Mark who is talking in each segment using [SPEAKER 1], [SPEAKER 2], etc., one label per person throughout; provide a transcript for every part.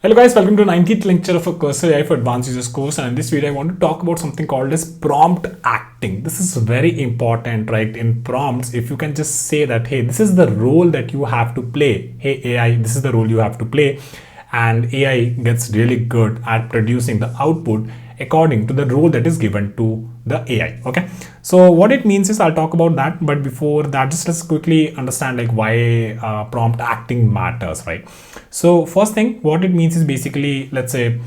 [SPEAKER 1] Hello guys, welcome to 19th lecture of a Cursor AI for Advanced Users course, and in this video I want to talk about something called as prompt acting. This is very important, right? In prompts, if you can just say that, hey, this is the role that you have to play. Hey AI, this is the role you have to play, and AI gets really good at producing the output according to the role that is given to the AI. Okay, so what it means is I'll talk about that, but before that, just let's quickly understand like why prompt acting matters, right? So first thing, what it means is basically, let's say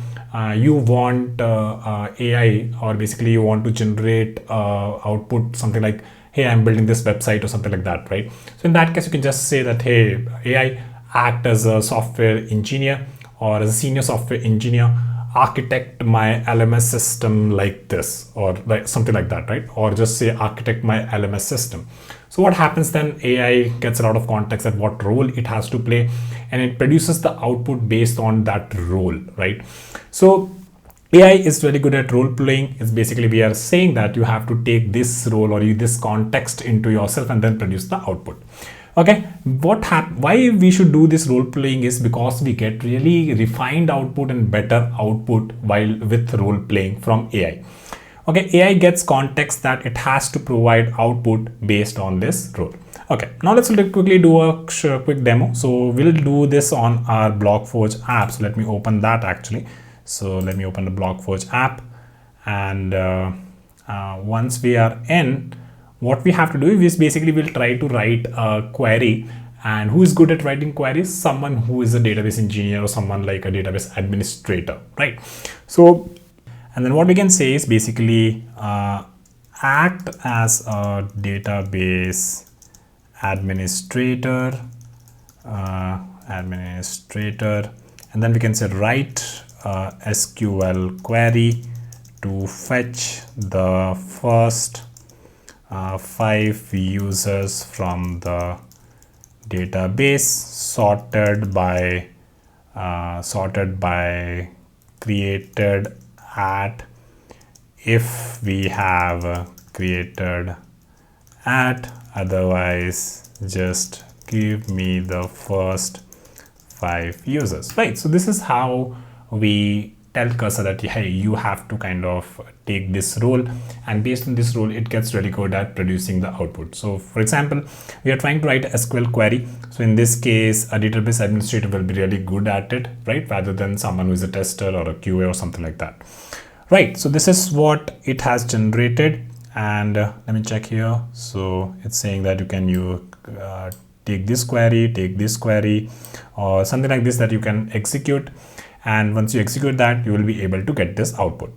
[SPEAKER 1] you want AI, or basically you want to generate output something like, hey, I'm building this website or something like that, right? So in that case, you can just say that, hey, AI, act as a software engineer or as a senior software engineer, architect my LMS system like this, or like something like that, right? Or just say architect my LMS system. So what happens then, AI gets a lot of context at what role it has to play, and it produces the output based on that role, right? So AI is very good at role playing. It's basically, we are saying that you have to take this role or this context into yourself and then produce the output. Okay, why we should do this role playing is because we get really refined output and better output while with role playing from AI. Okay, AI gets context that it has to provide output based on this role. Okay, now let's quickly do a quick demo. So we'll do this on our BlockForge app. So let me open that actually. So let me open the BlockForge app, and once we are in, what we have to do is basically we'll try to write a query. And who is good at writing queries? Someone who is a database engineer or someone like a database administrator, right? So, and then what we can say is basically act as a database administrator, and then we can say write SQL query to fetch the first 5 users from the database sorted by created at, if we have created at, otherwise just give me the first 5 users, right? So this is how we tell Cursor that, hey, you have to kind of take this role, and based on this role, it gets really good at producing the output. So for example, we are trying to write a SQL query. So in this case, a database administrator will be really good at it, right? Rather than someone who is a tester or a QA or something like that, right? So this is what it has generated. And let me check here. So it's saying that you can take this query, or something like this that you can execute. And once you execute that, you will be able to get this output,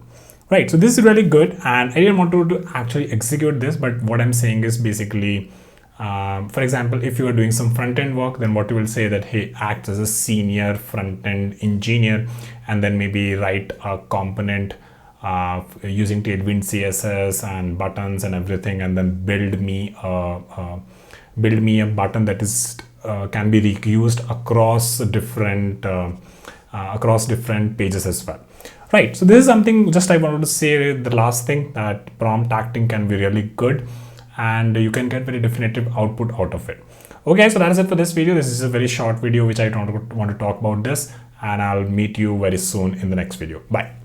[SPEAKER 1] right? So this is really good, and I didn't want to actually execute this, but what I'm saying is basically, for example, if you are doing some front-end work, then what you will say that, hey, act as a senior front-end engineer, and then maybe write a component using Tailwind CSS and buttons and everything, and then build me a button that is can be reused across different pages as well, right? So this is something just I wanted to say, the last thing, that prompt acting can be really good and you can get very definitive output out of it. Okay, so that is it for this video. This is a very short video which I don't want to talk about this, and I'll meet you very soon in the next video. Bye.